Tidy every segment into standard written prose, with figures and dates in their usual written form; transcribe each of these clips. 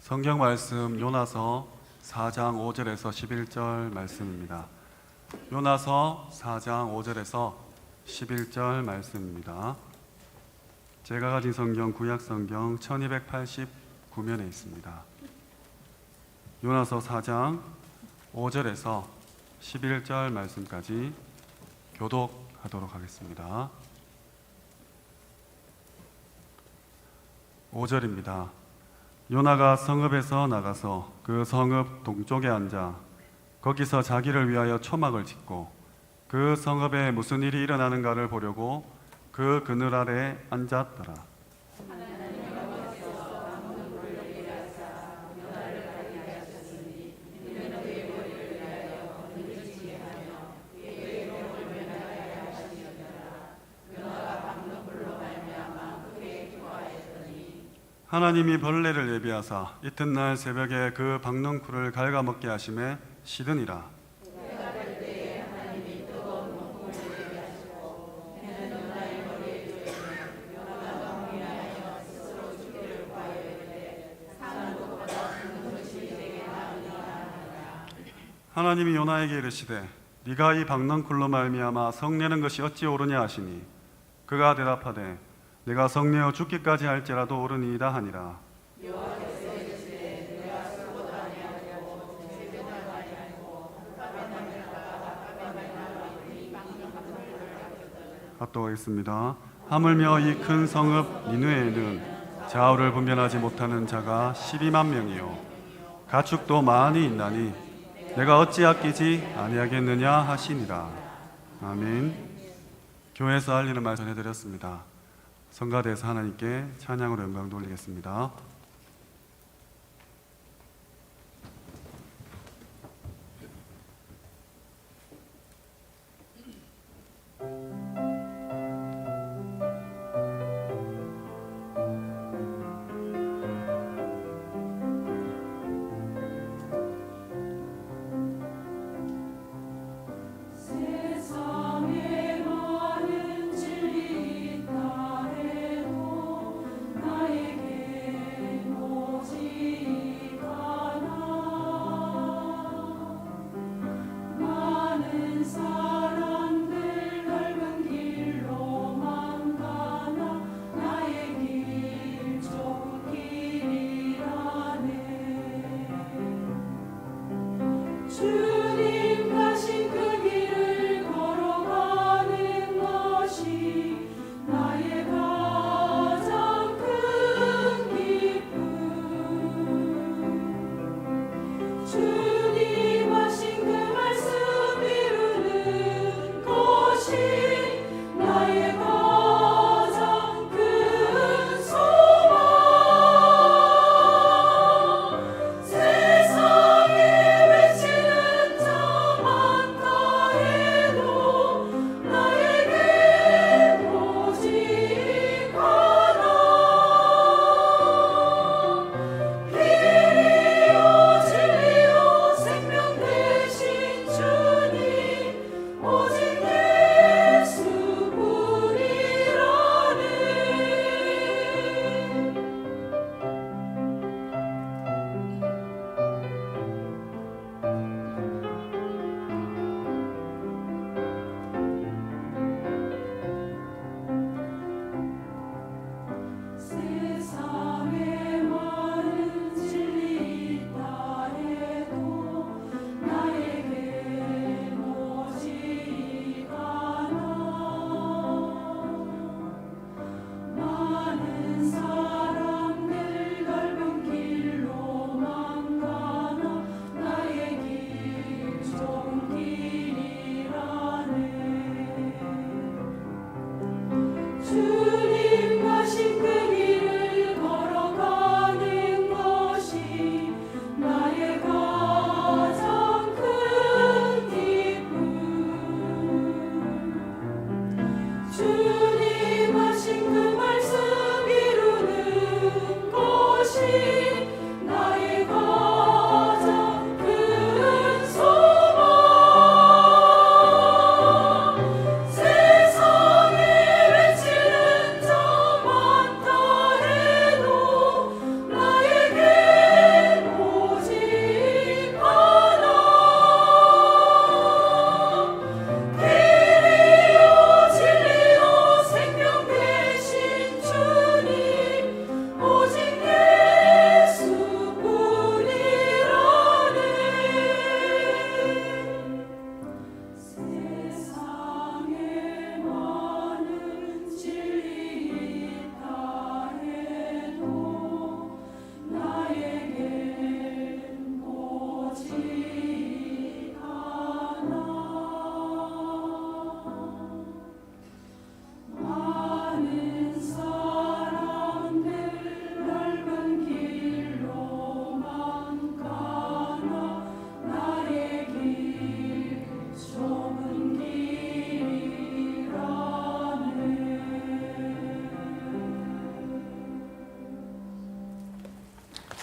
성경 말씀 요나서 4장 5절에서 11절 말씀입니다. 요나서 4장 5절에서 11절 말씀입니다. 제가 가진 성경 구약 성경 1289면에 있습니다. 요나서 4장 5절에서 11절 말씀까지 교독하도록 하겠습니다. 5절입니다. 요나가 성읍에서 나가서 그 성읍 동쪽에 앉아 거기서 자기를 위하여 초막을 짓고 그 성읍에 무슨 일이 일어나는가를 보려고 그 그늘 아래 앉았더라. 하나님이 벌레를 예비하사 이튿날 새벽에 그 박넝쿨을 갉아먹게 하심에 시드니라. 하나님이 요나에게 이르시되 네가 이 박넝쿨로 말미암아 성내는 것이 어찌 옳으냐 하시니 그가 대답하되 내가 성내어 죽기까지 할지라도 옳으니이다 하니라. 합독하겠습니다. 하물며 이 큰 성읍 니느웨에는 좌우를 분별하지 못하는 자가 12만 명이요 가축도 많이 있나니 내가 어찌 아끼지 아니하겠느냐 하시니라. 아멘. 교회에서 알리는 말 전해드렸습니다. 성가대에서 하나님께 찬양으로 영광 돌리겠습니다. 세상에 많은 진리 있다 해도 나에게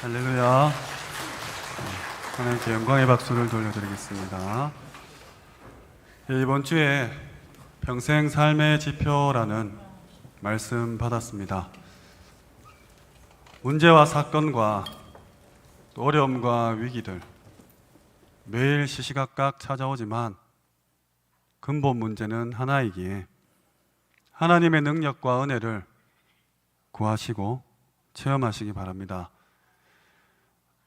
할렐루야. 하나님께 영광의 박수를 돌려드리겠습니다. 이번 주에 평생 삶의 지표라는 말씀 받았습니다. 문제와 사건과 또 어려움과 위기들 매일 시시각각 찾아오지만 근본 문제는 하나이기에 하나님의 능력과 은혜를 구하시고 체험하시기 바랍니다.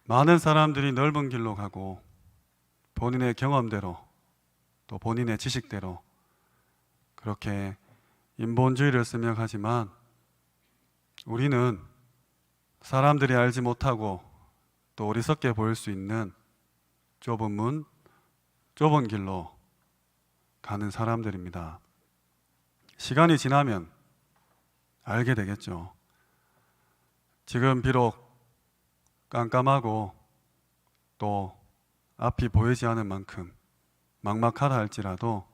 많은 사람들이 넓은 길로 가고 본인의 경험대로 또 본인의 지식대로 그렇게 인본주의를 쓰며 가지만 우리는 사람들이 알지 못하고 또 어리석게 보일 수 있는 좁은 문, 좁은 길로 가는 사람들입니다. 시간이 지나면 알게 되겠죠. 지금 비록 깜깜하고 또 앞이 보이지 않을 만큼 막막하다 할지라도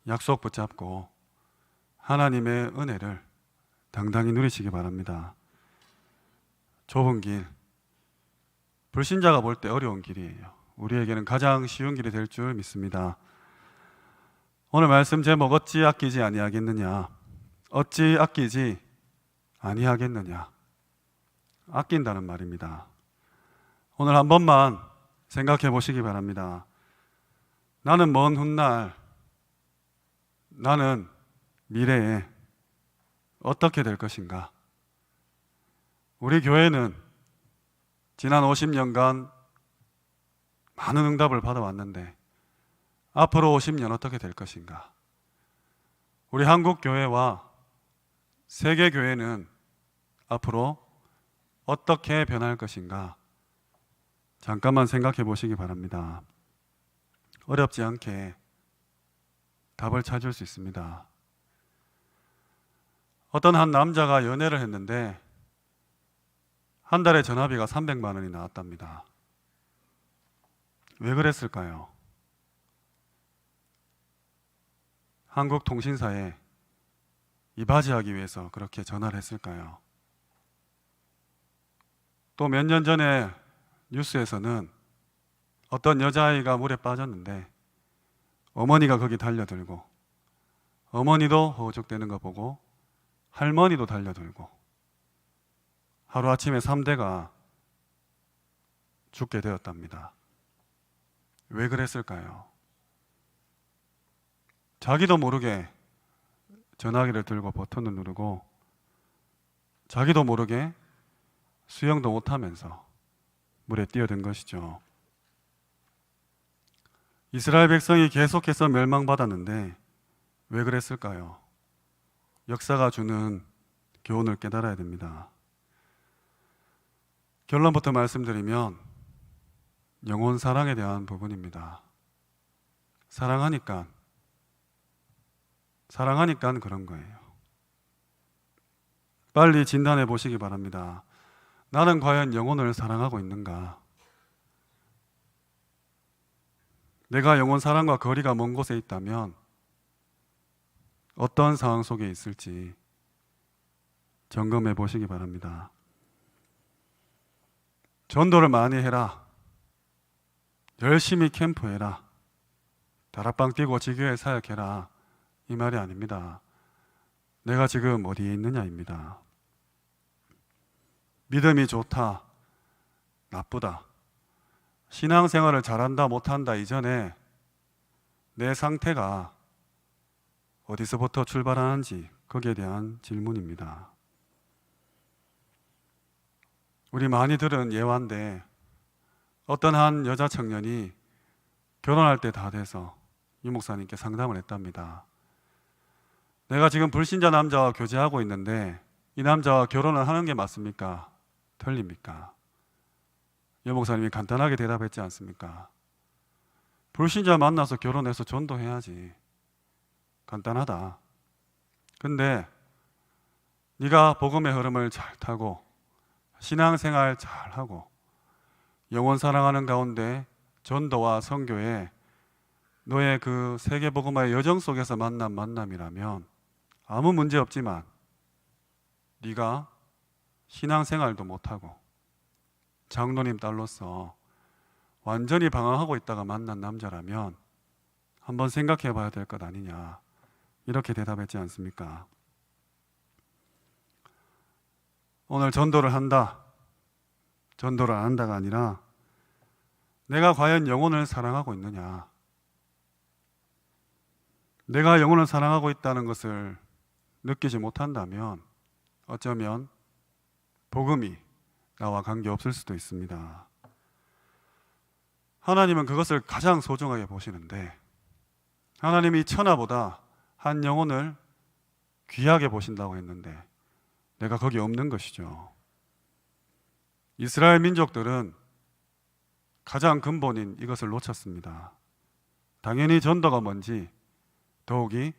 약속 붙잡고 하나님의 은혜를 당당히 누리시기 바랍니다. 좁은 길, 불신자가 볼 때 어려운 길이에요. 우리에게는 가장 쉬운 길이 될 줄 믿습니다. 오늘 말씀 제목 어찌 아끼지 아니하겠느냐. 어찌 아끼지 아니하겠느냐. 아낀다는 말입니다. 오늘 한 번만 생각해 보시기 바랍니다. 나는 먼 훗날, 나는 미래에 어떻게 될 것인가? 우리 교회는 지난 50년간 많은 응답을 받아왔는데 앞으로 50년 어떻게 될 것인가? 우리 한국 교회와 세계 교회는 앞으로 어떻게 변할 것인가? 잠깐만 생각해 보시기 바랍니다. 어렵지 않게 답을 찾을 수 있습니다. 어떤 한 남자가 연애를 했는데 한 달에 전화비가 300만 원이 나왔답니다. 왜 그랬을까요? 한국 통신사에 이바지하기 위해서 그렇게 전화를 했을까요? 또 몇 년 전에 뉴스에서는 어떤 여자아이가 물에 빠졌는데 어머니가 거기 달려들고 어머니도 허우적대는 거 보고 할머니도 달려들고 하루아침에 3대가 죽게 되었답니다. 왜 그랬을까요? 자기도 모르게 전화기를 들고 버튼을 누르고 자기도 모르게 수영도 못하면서 물에 뛰어든 것이죠. 이스라엘 백성이 계속해서 멸망받았는데 왜 그랬을까요? 역사가 주는 교훈을 깨달아야 됩니다. 결론부터 말씀드리면 영혼 사랑에 대한 부분입니다. 사랑하니까 그런 거예요. 빨리 진단해 보시기 바랍니다. 나는 과연 영혼을 사랑하고 있는가? 내가 영혼 사랑과 거리가 먼 곳에 있다면 어떤 상황 속에 있을지 점검해 보시기 바랍니다. 전도를 많이 해라. 열심히 캠프해라. 다락방 뛰고 지교회 사역해라. 이 말이 아닙니다. 내가 지금 어디에 있느냐입니다. 믿음이 좋다, 나쁘다, 신앙생활을 잘한다, 못한다 이전에 내 상태가 어디서부터 출발하는지 거기에 대한 질문입니다. 우리 많이 들은 예화인데 어떤 한 여자 청년이 결혼할 때 다 돼서 유 목사님께 상담을 했답니다. 내가 지금 불신자 남자와 교제하고 있는데 이 남자와 결혼을 하는 게 맞습니까? 틀립니까? 유 목사님이 간단하게 대답했지 않습니까? 불신자 만나서 결혼해서 전도해야지. 간단하다. 근데 네가 복음의 흐름을 잘 타고 신앙생활 잘하고 영혼 사랑하는 가운데 전도와 선교에 너의 그 세계복음화의 여정 속에서 만난 만남이라면 아무 문제 없지만 네가 신앙생활도 못하고 장로님 딸로서 완전히 방황하고 있다가 만난 남자라면 한번 생각해 봐야 될 것 아니냐, 이렇게 대답했지 않습니까? 오늘 전도를 한다, 전도를 안 한다가 아니라 내가 과연 영혼을 사랑하고 있느냐, 내가 영혼을 사랑하고 있다는 것을 느끼지 못한다면 어쩌면 복음이 나와 관계없을 수도 있습니다. 하나님은 그것을 가장 소중하게 보시는데, 하나님이 천하보다 한 영혼을 귀하게 보신다고 했는데 내가 거기 없는 것이죠. 이스라엘 민족들은 가장 근본인 이것을 놓쳤습니다. 당연히 전도가 뭔지, 더욱이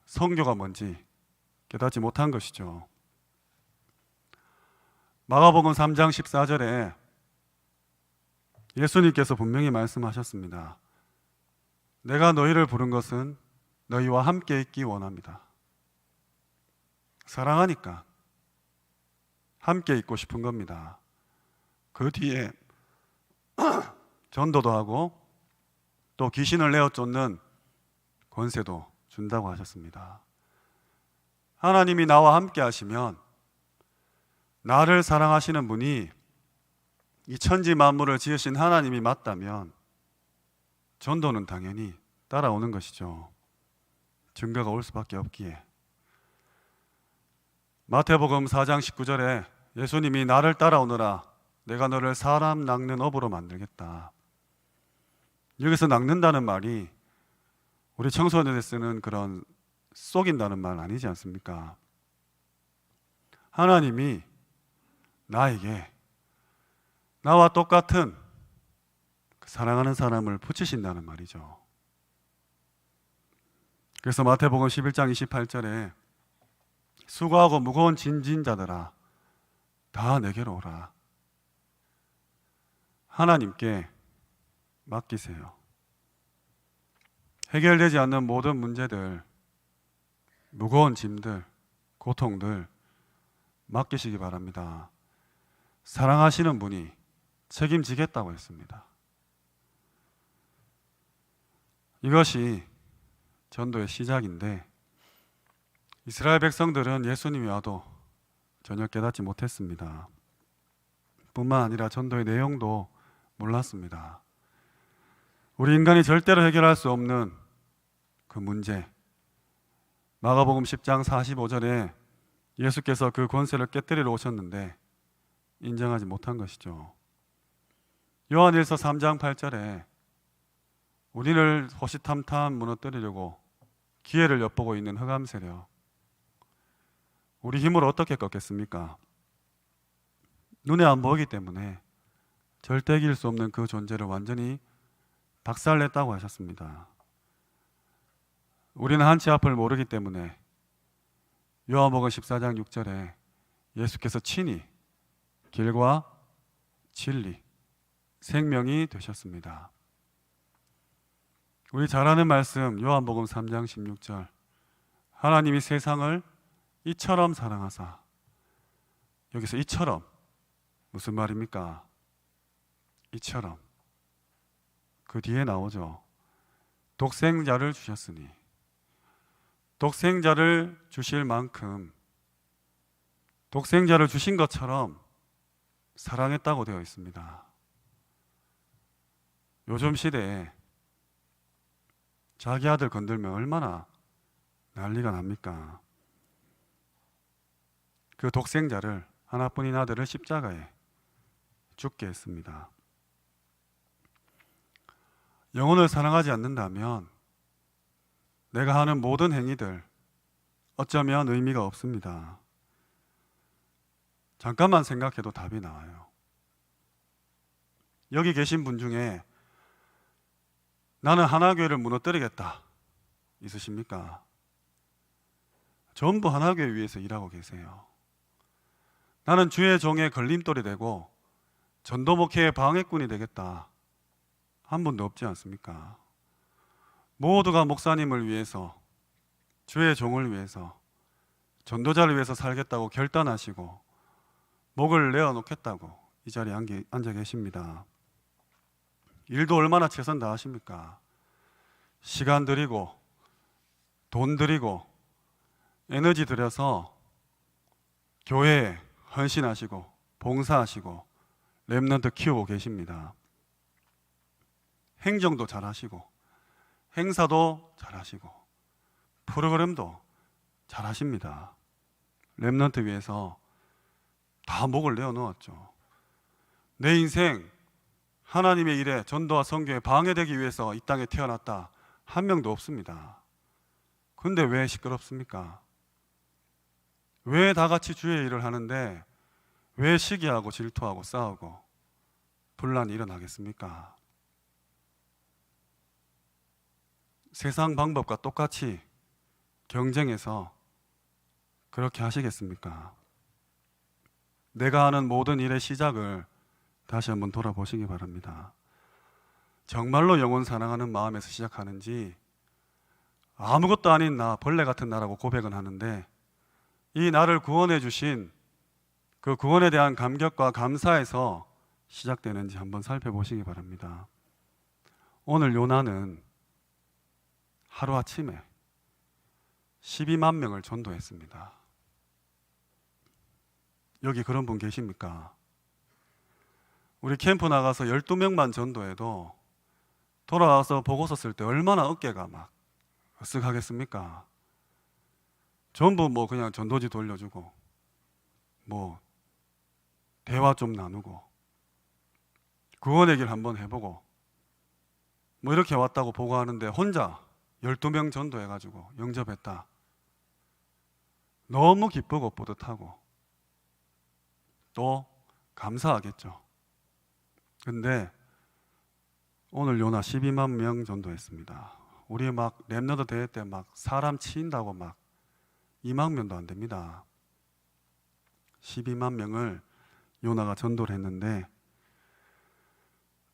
선교가 뭔지 깨닫지 못한 것이죠. 마가복음 3장 14절에 예수님께서 분명히 말씀하셨습니다. 내가 너희를 부른 것은 너희와 함께 있기 원합니다. 사랑하니까 함께 있고 싶은 겁니다. 그 뒤에 전도도 하고 또 귀신을 내어 쫓는 권세도 준다고 하셨습니다. 하나님이 나와 함께 하시면, 나를 사랑하시는 분이 이 천지 만물을 지으신 하나님이 맞다면 전도는 당연히 따라오는 것이죠. 증거가 올 수밖에 없기에. 마태복음 4장 19절에 예수님이 나를 따라오너라, 내가 너를 사람 낚는 업으로 만들겠다. 여기서 낚는다는 말이 우리 청소년에 쓰는 그런 속인다는 말 아니지 않습니까? 하나님이 나에게 나와 똑같은 사랑하는 사람을 붙이신다는 말이죠. 그래서 마태복음 11장 28절에 수고하고 무거운 짐진 자들아 다 내게로 오라. 하나님께 맡기세요. 해결되지 않는 모든 문제들, 무거운 짐들, 고통들 맡기시기 바랍니다. 사랑하시는 분이 책임지겠다고 했습니다. 이것이 전도의 시작인데, 이스라엘 백성들은 예수님이 와도 전혀 깨닫지 못했습니다. 뿐만 아니라 전도의 내용도 몰랐습니다. 우리 인간이 절대로 해결할 수 없는 그 문제, 마가복음 10장 45절에 예수께서 그 권세를 깨뜨리러 오셨는데 인정하지 못한 것이죠. 요한일서 3장 8절에 우리를 호시탐탐 무너뜨리려고 기회를 엿보고 있는 흑암 세력, 우리 힘으로 어떻게 꺾겠습니까? 눈에 안 보이기 때문에 절대 이길 수 없는 그 존재를 완전히 박살냈다고 하셨습니다. 우리는 한치 앞을 모르기 때문에 요한복음 14장 6절에 예수께서 친히 길과 진리, 생명이 되셨습니다. 우리 잘 아는 말씀 요한복음 3장 16절, 하나님이 세상을 이처럼 사랑하사, 여기서 이처럼 무슨 말입니까? 이처럼, 그 뒤에 나오죠. 독생자를 주셨으니, 독생자를 주실 만큼 독생자를 주신 것처럼 사랑했다고 되어 있습니다. 요즘 시대에 자기 아들 건들면 얼마나 난리가 납니까? 그 독생자를, 하나뿐인 아들을 십자가에 죽게 했습니다. 영혼을 사랑하지 않는다면 내가 하는 모든 행위들 어쩌면 의미가 없습니다. 잠깐만 생각해도 답이 나와요. 여기 계신 분 중에 나는 하나교회를 무너뜨리겠다 있으십니까? 전부 하나교회 위해서 일하고 계세요. 나는 주의 종의 걸림돌이 되고 전도 목회의 방해꾼이 되겠다 한 분도 없지 않습니까? 모두가 목사님을 위해서, 주의 종을 위해서, 전도자를 위해서 살겠다고 결단하시고 목을 내어놓겠다고 이 자리에 앉아 계십니다. 일도 얼마나 최선 다하십니까? 시간 들이고 돈 들이고 에너지 들여서 교회에 헌신하시고 봉사하시고 렘넌트 키우고 계십니다. 행정도 잘하시고 행사도 잘하시고 프로그램도 잘하십니다. 렘넌트 위해서 다 목을 내어놓았죠. 내 인생 하나님의 일에 전도와 선교에 방해되기 위해서 이 땅에 태어났다 한 명도 없습니다. 근데 왜 시끄럽습니까? 왜 다 같이 주의 일을 하는데 왜 시기하고 질투하고 싸우고 분란이 일어나겠습니까? 세상 방법과 똑같이 경쟁해서 그렇게 하시겠습니까? 내가 하는 모든 일의 시작을 다시 한번 돌아보시기 바랍니다. 정말로 영혼 사랑하는 마음에서 시작하는지 아무것도 아닌 나, 벌레 같은 나라고 고백은 하는데 이 나를 구원해 주신 그 구원에 대한 감격과 감사에서 시작되는지 한번 살펴보시기 바랍니다. 오늘 요나는 하루아침에 12만 명을 전도했습니다. 여기 그런 분 계십니까? 우리 캠프 나가서 12명만 전도해도 돌아와서 보고서 쓸 때 얼마나 어깨가 막 으쓱하겠습니까? 전부 뭐 그냥 전도지 돌려주고 뭐 대화 좀 나누고 구원의 길 한번 해보고 뭐 이렇게 왔다고 보고하는데 혼자 12명 전도해가지고 영접했다. 너무 기쁘고 뿌듯하고 또 감사하겠죠. 근데 오늘 요나 12만 명 전도했습니다. 우리 막 렘너드 대회 때 막 사람 치인다고 막 2만 명도 안 됩니다. 12만 명을 요나가 전도를 했는데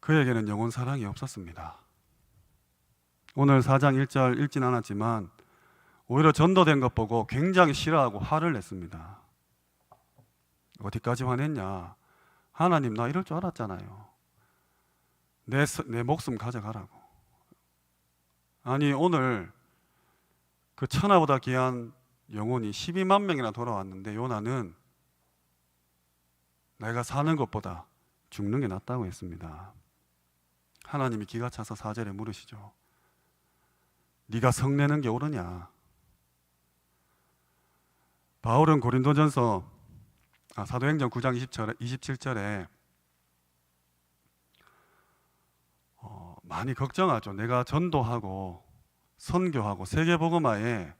그에게는 영혼 사랑이 없었습니다. 오늘 4장 1절 읽진 않았지만 오히려 전도된 것 보고 굉장히 싫어하고 화를 냈습니다. 어디까지 화냈냐? 하나님 나 이럴 줄 알았잖아요. 내 목숨 가져가라고. 아니 오늘 그 천하보다 귀한 영혼이 12만 명이나 돌아왔는데 요나는 내가 사는 것보다 죽는 게 낫다고 했습니다. 하나님이 기가 차서 4절에 물으시죠. 네가 성내는 게 옳으냐? 바울은 고린도전서 사도행전 9장 27절에 많이 걱정하죠. 내가 전도하고 선교하고 세계복음화에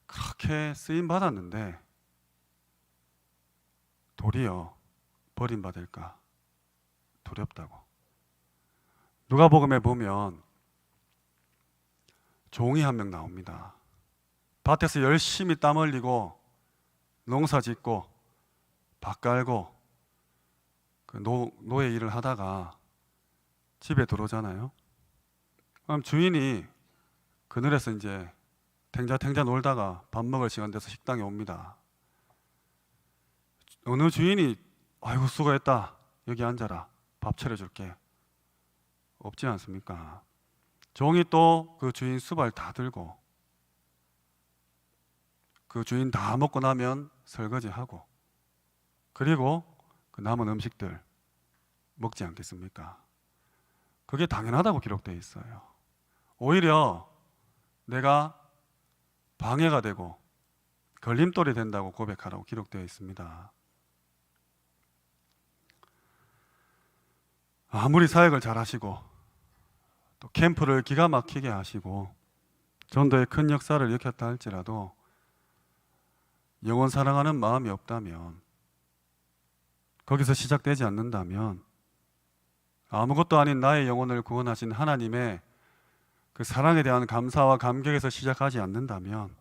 그렇게 쓰임 받았는데 도리어 버림받을까 두렵다고. 누가복음에 보면 종이 한 명 나옵니다. 밭에서 열심히 땀 흘리고 농사 짓고 밭 갈고 그 노예 일을 하다가 집에 들어오잖아요. 그럼 주인이 그늘에서 이제 탱자탱자 놀다가 밥 먹을 시간 돼서 식당에 옵니다. 어느 주인이 아이고 수고했다 여기 앉아라 밥 차려줄게 없지 않습니까? 종이 또 그 주인 수발 다 들고 그 주인 다 먹고 나면 설거지하고 그리고 그 남은 음식들 먹지 않겠습니까? 그게 당연하다고 기록되어 있어요. 오히려 내가 방해가 되고 걸림돌이 된다고 고백하라고 기록되어 있습니다. 아무리 사역을 잘 하시고 또 캠프를 기가 막히게 하시고 전도에 큰 역사를 일으켰다 할지라도 영혼 사랑하는 마음이 없다면 거기서 시작되지 않는다면 아무것도 아닌 나의 영혼을 구원하신 하나님의 그 사랑에 대한 감사와 감격에서 시작하지 않는다면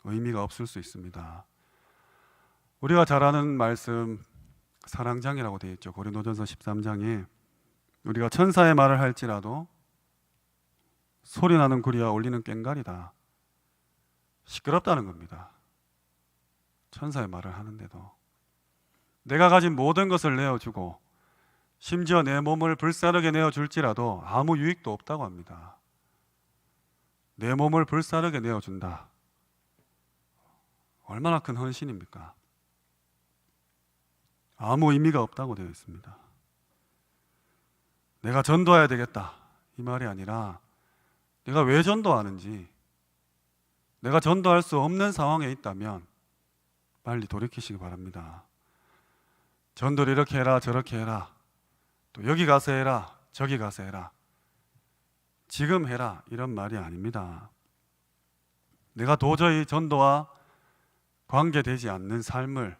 의미가 없을 수 있습니다. 우리가 잘 아는 말씀 사랑장이라고 되어 있죠. 고린도전서 13장에 우리가 천사의 말을 할지라도 소리나는 구리와 울리는 꽹과리다. 시끄럽다는 겁니다. 천사의 말을 하는데도 내가 가진 모든 것을 내어주고 심지어 내 몸을 불사르게 내어줄지라도 아무 유익도 없다고 합니다. 내 몸을 불사르게 내어준다. 얼마나 큰 헌신입니까? 아무 의미가 없다고 되어 있습니다. 내가 전도해야 되겠다 이 말이 아니라 내가 왜 전도하는지, 내가 전도할 수 없는 상황에 있다면 빨리 돌이키시기 바랍니다. 전도를 이렇게 해라 저렇게 해라, 또 여기 가서 해라 저기 가서 해라, 지금 해라 이런 말이 아닙니다. 내가 도저히 전도와 관계되지 않는 삶을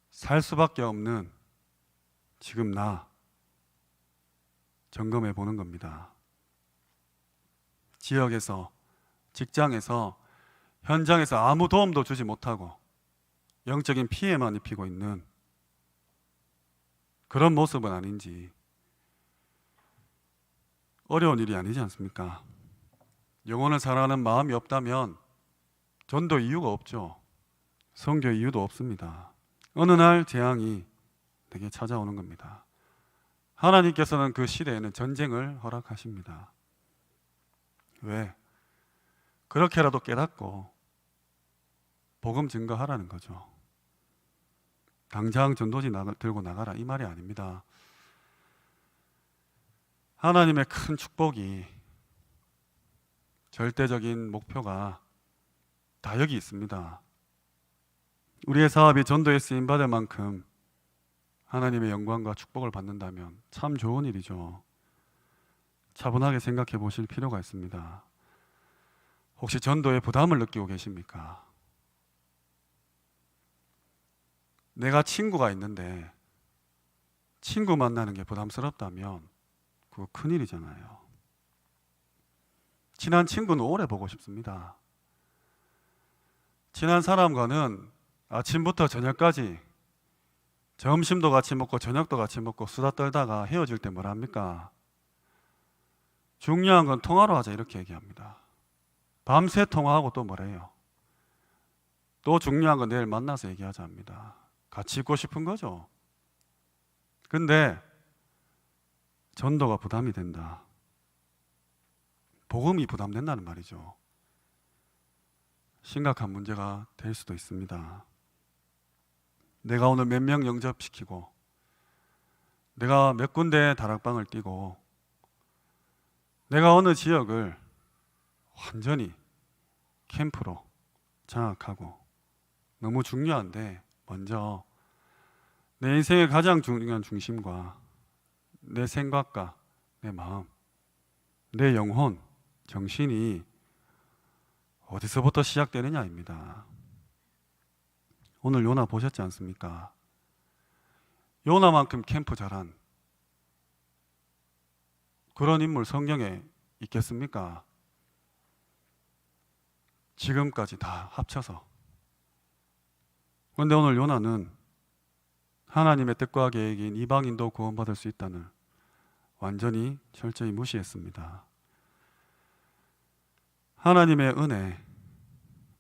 살 수밖에 없는 지금 나 점검해 보는 겁니다. 지역에서, 직장에서, 현장에서 아무 도움도 주지 못하고 영적인 피해만 입히고 있는 그런 모습은 아닌지. 어려운 일이 아니지 않습니까? 영혼을 사랑하는 마음이 없다면 전도 이유가 없죠. 선교 이유도 없습니다. 어느 날 재앙이 내게 찾아오는 겁니다. 하나님께서는 그 시대에는 전쟁을 허락하십니다. 왜? 그렇게라도 깨닫고 복음 증거하라는 거죠. 당장 전도지 들고 나가라 이 말이 아닙니다. 하나님의 큰 축복이, 절대적인 목표가 다 여기 있습니다. 우리의 사업이 전도에 쓰임받을 만큼 하나님의 영광과 축복을 받는다면 참 좋은 일이죠. 차분하게 생각해 보실 필요가 있습니다. 혹시 전도에 부담을 느끼고 계십니까? 내가 친구가 있는데 친구 만나는 게 부담스럽다면 그거 큰일이잖아요. 친한 친구는 오래 보고 싶습니다. 친한 사람과는 아침부터 저녁까지 점심도 같이 먹고 저녁도 같이 먹고 수다 떨다가 헤어질 때 뭐라 합니까? 중요한 건 통화로 하자 이렇게 얘기합니다. 밤새 통화하고 또 뭐래요? 또 중요한 건 내일 만나서 얘기하자 합니다. 같이 있고 싶은 거죠. 근데 전도가 부담이 된다. 복음이 부담된다는 말이죠. 심각한 문제가 될 수도 있습니다. 내가 오늘 몇 명 영접시키고 내가 몇 군데 다락방을 띄고 내가 어느 지역을 완전히 캠프로 장악하고 너무 중요한데 먼저 내 인생의 가장 중요한 중심과 내 생각과 내 마음, 내 영혼, 정신이 어디서부터 시작되느냐입니다. 오늘 요나 보셨지 않습니까? 요나만큼 캠프 잘한 그런 인물 성경에 있겠습니까? 지금까지 다 합쳐서. 그런데 오늘 요나는 하나님의 뜻과 계획인 이방인도 구원받을 수 있다는 완전히 철저히 무시했습니다. 하나님의 은혜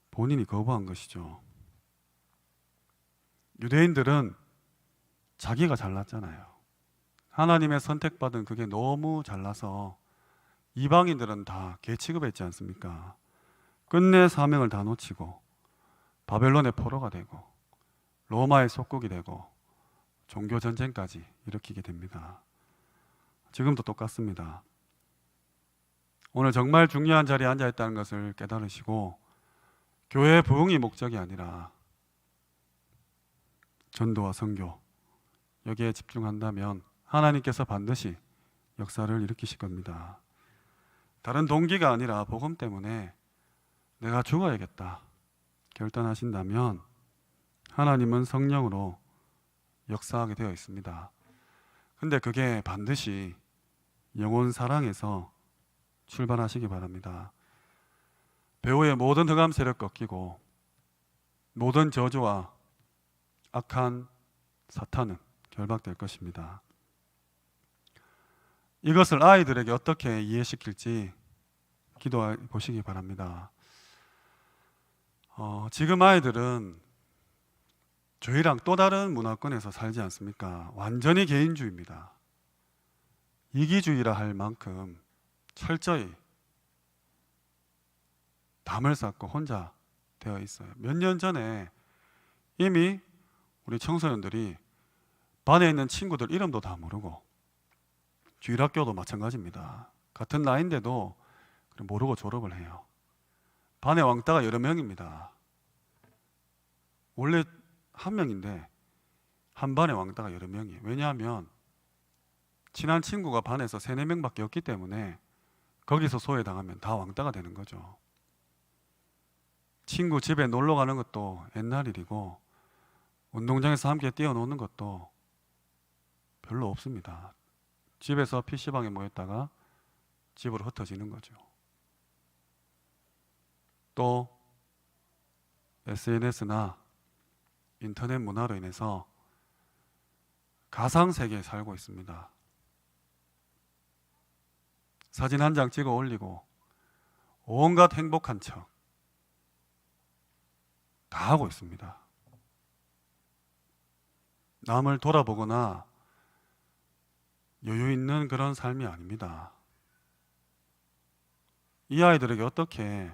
본인이 거부한 것이죠. 유대인들은 자기가 잘났잖아요. 하나님의 선택받은 그게 너무 잘나서 이방인들은 다 개 취급했지 않습니까? 끝내 사명을 다 놓치고 바벨론의 포로가 되고 로마의 속국이 되고 종교 전쟁까지 일으키게 됩니다. 지금도 똑같습니다. 오늘 정말 중요한 자리에 앉아 있다는 것을 깨달으시고 교회의 부흥이 목적이 아니라 전도와 선교 여기에 집중한다면 하나님께서 반드시 역사를 일으키실 겁니다. 다른 동기가 아니라 복음 때문에 내가 죽어야겠다 결단하신다면 하나님은 성령으로 역사하게 되어 있습니다. 근데 그게 반드시 영혼 사랑에서 출발하시기 바랍니다. 배후의 모든 흑암 세력 꺾이고 모든 저주와 악한 사탄은 결박될 것입니다. 이것을 아이들에게 어떻게 이해시킬지 기도해 보시기 바랍니다. 지금 아이들은 저희랑 또 다른 문화권에서 살지 않습니까? 완전히 개인주의입니다. 이기주의라 할 만큼 철저히 담을 쌓고 혼자 되어 있어요. 몇 년 전에 이미 우리 청소년들이 반에 있는 친구들 이름도 다 모르고, 주일학교도 마찬가지입니다. 같은 나이인데도 모르고 졸업을 해요. 반에 왕따가 여러 명입니다. 원래 한 명인데 한 반에 왕따가 여러 명이에요. 왜냐하면 친한 친구가 반에서 3, 4명밖에 없기 때문에 거기서 소외당하면 다 왕따가 되는 거죠. 친구 집에 놀러 가는 것도 옛날 일이고, 운동장에서 함께 뛰어노는 것도 별로 없습니다. 집에서 PC방에 모였다가 집으로 흩어지는 거죠. 또 SNS나 인터넷 문화로 인해서 가상세계에 살고 있습니다. 사진 한 장 찍어 올리고 온갖 행복한 척 다 하고 있습니다. 남을 돌아보거나 여유 있는 그런 삶이 아닙니다. 이 아이들에게 어떻게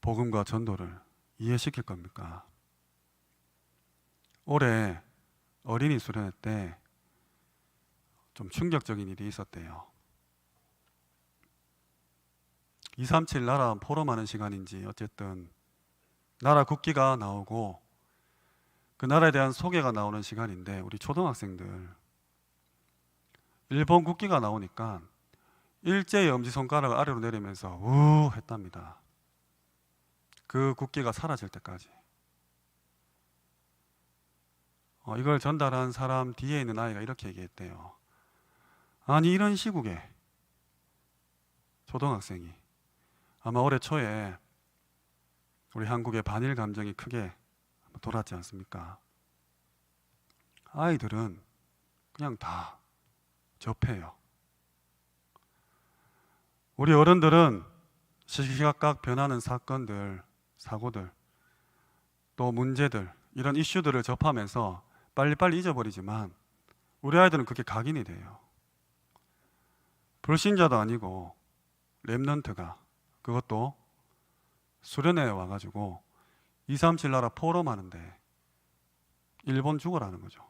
복음과 전도를 이해시킬 겁니까? 올해 어린이 수련회 때 좀 충격적인 일이 있었대요. 237 나라 포럼하는 시간인지 어쨌든 나라 국기가 나오고 그 나라에 대한 소개가 나오는 시간인데, 우리 초등학생들 일본 국기가 나오니까 일제히 엄지손가락을 아래로 내리면서 우 했답니다. 그 국기가 사라질 때까지. 이걸 전달한 사람 뒤에 있는 아이가 이렇게 얘기했대요. 아니, 이런 시국에 초등학생이 아마 올해 초에 우리 한국의 반일 감정이 크게 돌았지 않습니까? 아이들은 그냥 다 접해요. 우리 어른들은 시시각각 변하는 사건들, 사고들, 또 문제들, 이런 이슈들을 접하면서 빨리빨리 잊어버리지만 우리 아이들은 그게 각인이 돼요. 불신자도 아니고 렘넌트가, 그것도 수련회에 와가지고 237 나라 포럼 하는데 일본 죽어라는 거죠.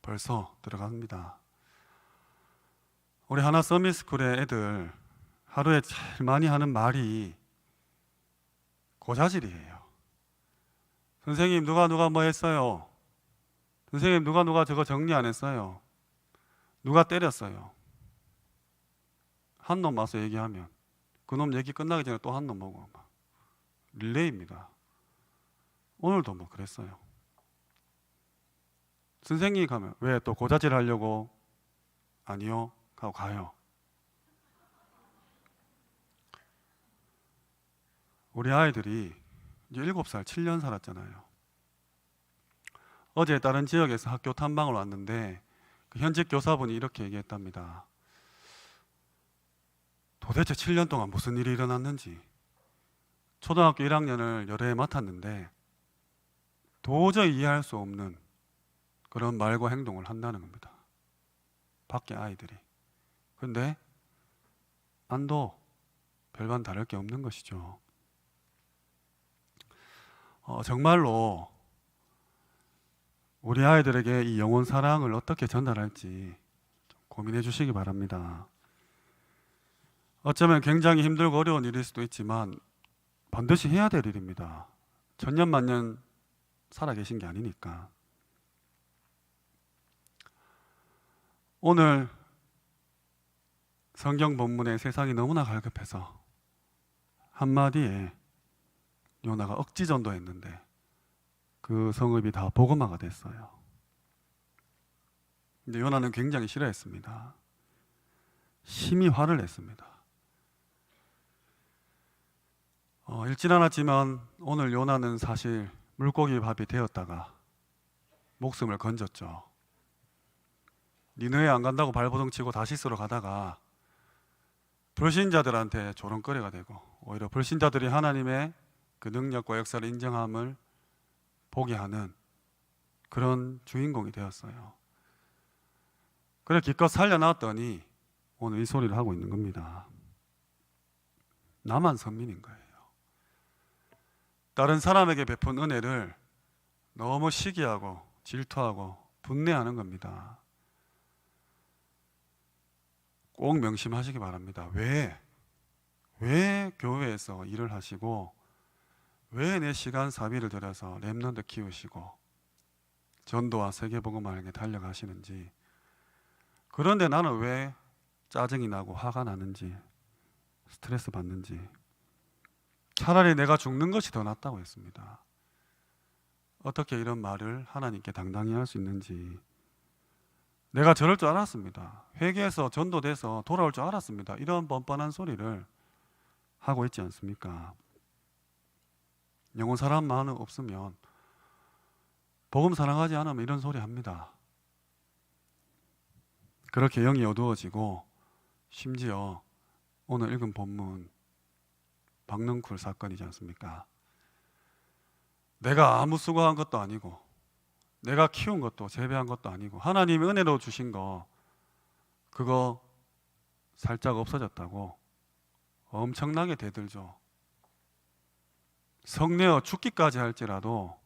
벌써 들어갑니다. 우리 하나 서밋스쿨의 애들 하루에 제일 많이 하는 말이 고자질이에요. 선생님, 누가 뭐 했어요? 선생님, 누가 저거 정리 안 했어요? 누가 때렸어요? 한 놈 와서 얘기하면 그 놈 얘기 끝나기 전에 또 한 놈 오고 막 릴레이입니다. 오늘도 뭐 그랬어요. 선생님이 가면 왜 또 고자질 하려고? 아니요 하고 가요. 우리 아이들이 이제 7살, 7년 살았잖아요. 어제 다른 지역에서 학교 탐방을 왔는데 그 현직 교사분이 이렇게 얘기했답니다. 도대체 7년 동안 무슨 일이 일어났는지, 초등학교 1학년을 여러 해 맡았는데 도저히 이해할 수 없는 그런 말과 행동을 한다는 겁니다. 밖에 아이들이. 그런데 안도 별반 다를 게 없는 것이죠. 정말로 우리 아이들에게 이 영혼 사랑을 어떻게 전달할지 고민해 주시기 바랍니다. 어쩌면 굉장히 힘들고 어려운 일일 수도 있지만 반드시 해야 될 일입니다. 천년만년 살아계신 게 아니니까. 오늘 성경 본문에 세상이 너무나 갈급해서 한마디에 요나가 억지 전도했는데 그 성읍이 다 복음화가 됐어요. 근데 요나는 굉장히 싫어했습니다. 심히 화를 냈습니다. 읽진 않았지만 오늘 요나는 사실 물고기 밥이 되었다가 목숨을 건졌죠. 니느웨 안 간다고 발버둥 치고 다시스로 가다가 불신자들한테 조롱거리가 되고, 오히려 불신자들이 하나님의 그 능력과 역사를 인정함을 보게 하는 그런 주인공이 되었어요. 그래 기껏 살려놨더니 오늘 이 소리를 하고 있는 겁니다. 나만 선민인 거예요. 다른 사람에게 베푼 은혜를 너무 시기하고 질투하고 분내하는 겁니다. 꼭 명심하시기 바랍니다. 왜 교회에서 일을 하시고 왜 내 시간 사비를 들여서 렘넌트 키우시고 전도와 세계복음화에 달려가시는지, 그런데 나는 왜 짜증이 나고 화가 나는지 스트레스 받는지, 차라리 내가 죽는 것이 더 낫다고 했습니다. 어떻게 이런 말을 하나님께 당당히 할 수 있는지 내가 저럴 줄 알았습니다. 회개해서 전도돼서 돌아올 줄 알았습니다. 이런 뻔뻔한 소리를 하고 있지 않습니까? 영혼 사랑 마음 없으면, 복음 사랑하지 않으면 이런 소리 합니다. 그렇게 영이 어두워지고, 심지어 오늘 읽은 본문 박능쿨 사건이지 않습니까? 내가 아무 수고한 것도 아니고 내가 키운 것도 재배한 것도 아니고 하나님이 은혜로 주신 거 그거 살짝 없어졌다고 엄청나게 대들죠. 성내어 죽기까지 할지라도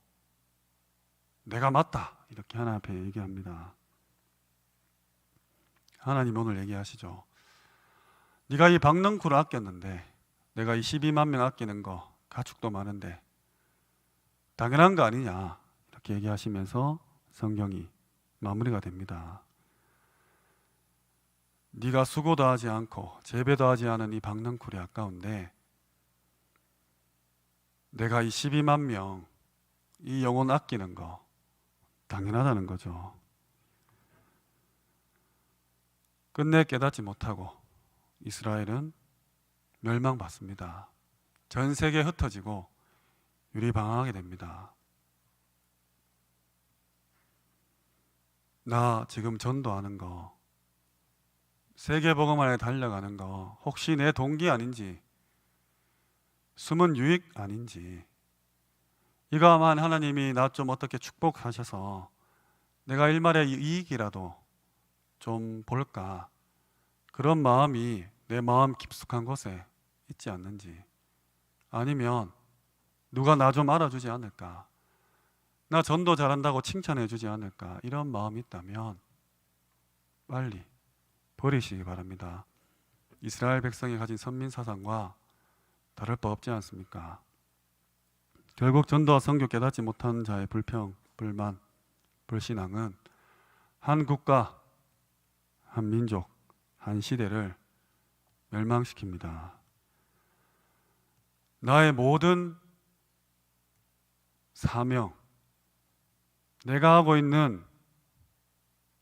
내가 맞다 이렇게 하나님 앞에 얘기합니다. 하나님 오늘 얘기하시죠. 네가 이 박능쿨을 아꼈는데 내가 이 12만 명 아끼는 거 가축도 많은데 당연한 거 아니냐 이렇게 얘기하시면서 성경이 마무리가 됩니다. 네가 수고도 하지 않고 재배도 하지 않은 이 박능쿨이 아까운데 내가 이 12만 명 이 영혼 아끼는 거 당연하다는 거죠. 끝내 깨닫지 못하고 이스라엘은 멸망받습니다. 전 세계에 흩어지고 유리방황하게 됩니다. 나 지금 전도하는 거, 세계복음화에 달려가는 거 혹시 내 동기 아닌지, 숨은 유익 아닌지, 이거만 하나님이 나 좀 어떻게 축복하셔서 내가 일말의 이익이라도 좀 볼까, 그런 마음이 내 마음 깊숙한 곳에 있지 않는지, 아니면 누가 나 좀 알아주지 않을까, 나 전도 잘한다고 칭찬해 주지 않을까, 이런 마음이 있다면 빨리 버리시기 바랍니다. 이스라엘 백성이 가진 선민사상과 다를 바 없지 않습니까? 결국 전도와 선교 깨닫지 못한 자의 불평, 불만, 불신앙은 한 국가, 한 민족, 한 시대를 멸망시킵니다. 나의 모든 사명, 내가 하고 있는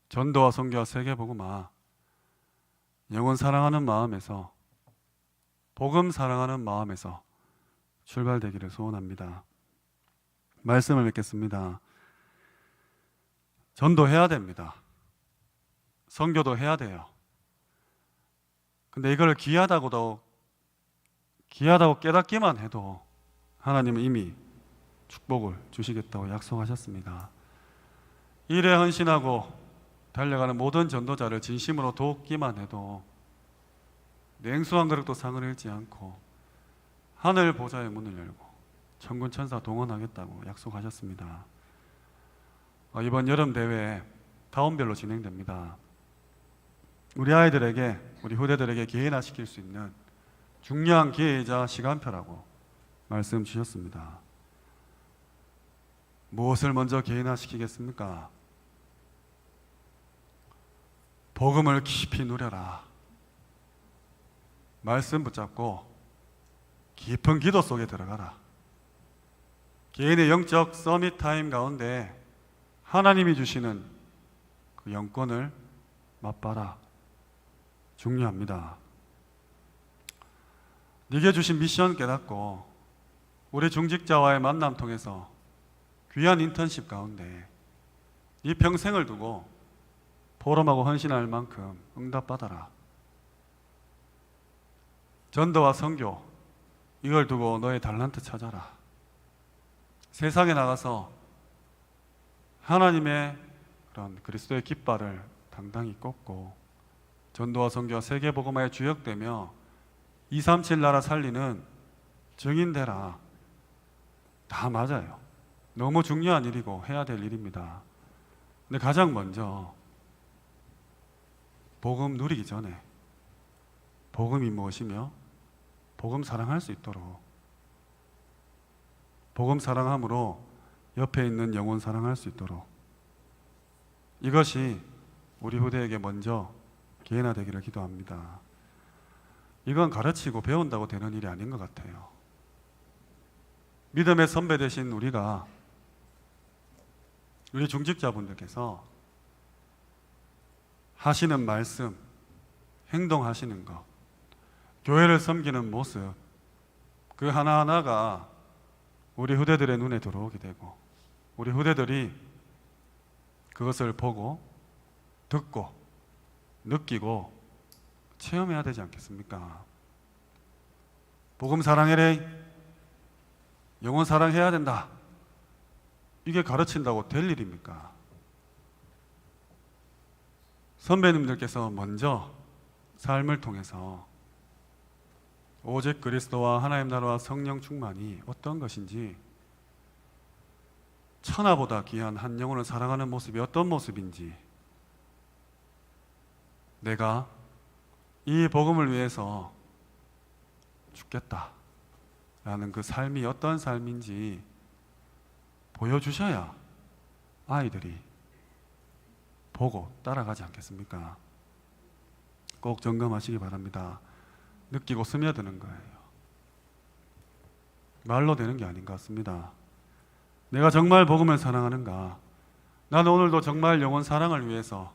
전도와 선교와 세계복음화, 영혼 사랑하는 마음에서, 복음 사랑하는 마음에서 출발되기를 소원합니다. 말씀을 맺겠습니다. 전도해야 됩니다. 선교도 해야 돼요. 근데 이걸 귀하다고 깨닫기만 해도 하나님은 이미 축복을 주시겠다고 약속하셨습니다. 일에 헌신하고 달려가는 모든 전도자를 진심으로 돕기만 해도 냉수 한 그릇도 상을 잃지 않고 하늘 보좌의 문을 열고 천군 천사 동원하겠다고 약속하셨습니다. 이번 여름 대회 타운별로 진행됩니다. 우리 아이들에게, 우리 후대들에게 개인화시킬 수 있는 중요한 기회이자 시간표라고 말씀 주셨습니다. 무엇을 먼저 개인화시키겠습니까? 복음을 깊이 누려라. 말씀 붙잡고 깊은 기도 속에 들어가라. 개인의 영적 서밋 타임 가운데 하나님이 주시는 그 영권을 맛봐라. 중요합니다. 네게 주신 미션 깨닫고 우리 중직자와의 만남 통해서 귀한 인턴십 가운데 네 평생을 두고 포럼하고 헌신할 만큼 응답받아라. 전도와 선교 이걸 두고 너의 달란트 찾아라. 세상에 나가서 하나님의 그런 그리스도의 깃발을 당당히 꽂고 전도와 선교와 세계복음화에 주역되며 237 나라 살리는 증인되라. 다 맞아요. 너무 중요한 일이고 해야 될 일입니다. 근데 가장 먼저 복음 누리기 전에 복음이 무엇이며 복음 사랑할 수 있도록, 복음 사랑함으로 옆에 있는 영혼 사랑할 수 있도록, 이것이 우리 후대에게 먼저 기회나되기를 기도합니다. 이건 가르치고 배운다고 되는 일이 아닌 것 같아요. 믿음의 선배 되신 우리가, 우리 중직자분들께서 하시는 말씀, 행동하시는 것, 교회를 섬기는 모습, 그 하나하나가 우리 후대들의 눈에 들어오게 되고 우리 후대들이 그것을 보고 듣고 느끼고 체험해야 되지 않겠습니까? 복음 사랑해래, 영혼 사랑해야 된다, 이게 가르친다고 될 일입니까? 선배님들께서 먼저 삶을 통해서 오직 그리스도와 하나님 나라와 성령 충만이 어떤 것인지, 천하보다 귀한 한 영혼을 사랑하는 모습이 어떤 모습인지, 내가 이 복음을 위해서 죽겠다 라는 그 삶이 어떤 삶인지 보여주셔야 아이들이 보고 따라가지 않겠습니까? 꼭 점검하시기 바랍니다. 느끼고 스며드는 거예요. 말로 되는 게 아닌 것 같습니다. 내가 정말 복음을 사랑하는가? 나는 오늘도 정말 영혼 사랑을 위해서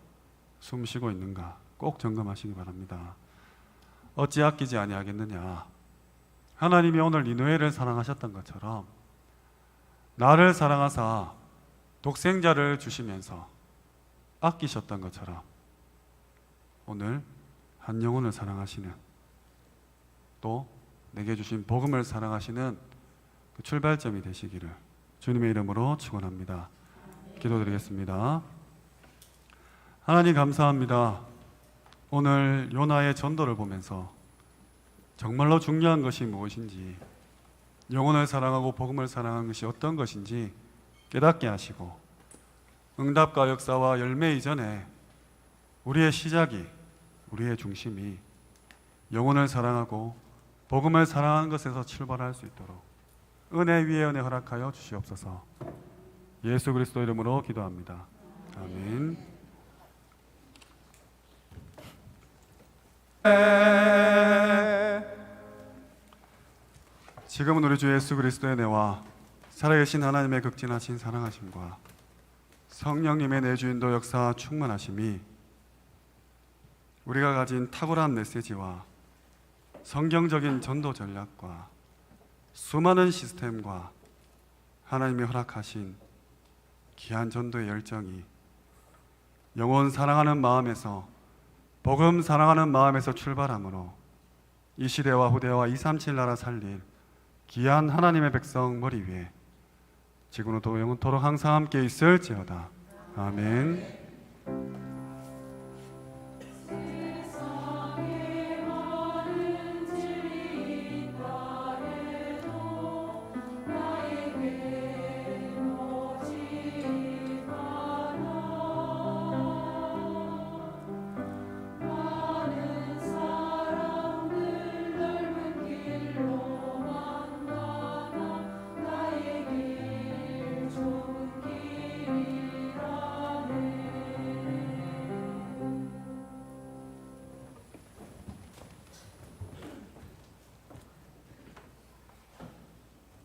숨쉬고 있는가? 꼭 점검하시기 바랍니다. 어찌 아끼지 아니하겠느냐? 하나님이 오늘 니느웨를 사랑하셨던 것처럼 나를 사랑하사 독생자를 주시면서 아끼셨던 것처럼 오늘 한 영혼을 사랑하시는, 또 내게 주신 복음을 사랑하시는 그 출발점이 되시기를 주님의 이름으로 축원합니다. 기도드리겠습니다. 하나님 감사합니다. 오늘 요나의 전도를 보면서 정말로 중요한 것이 무엇인지, 영혼을 사랑하고 복음을 사랑하는 것이 어떤 것인지 깨닫게 하시고, 응답과 역사와 열매 이전에 우리의 시작이, 우리의 중심이 영혼을 사랑하고 복음을 사랑하는 것에서 출발할 수 있도록 은혜 위에 은혜 허락하여 주시옵소서. 예수 그리스도 이름으로 기도합니다. 아멘. 지금은 우리 주 예수 그리스도의 은혜와 살아계신 하나님의 극진하신 사랑하심과 성령님의 내주인도 역사 충만하심이 우리가 가진 탁월한 메시지와 성경적인 전도 전략과 수많은 시스템과 하나님이 허락하신 귀한 전도의 열정이 영혼 사랑하는 마음에서, 복음 사랑하는 마음에서 출발함으로 이 시대와 후대와 237 나라 살릴 귀한 하나님의 백성 머리 위에 지금부터 영원토록 항상 함께 있을지어다. 아멘.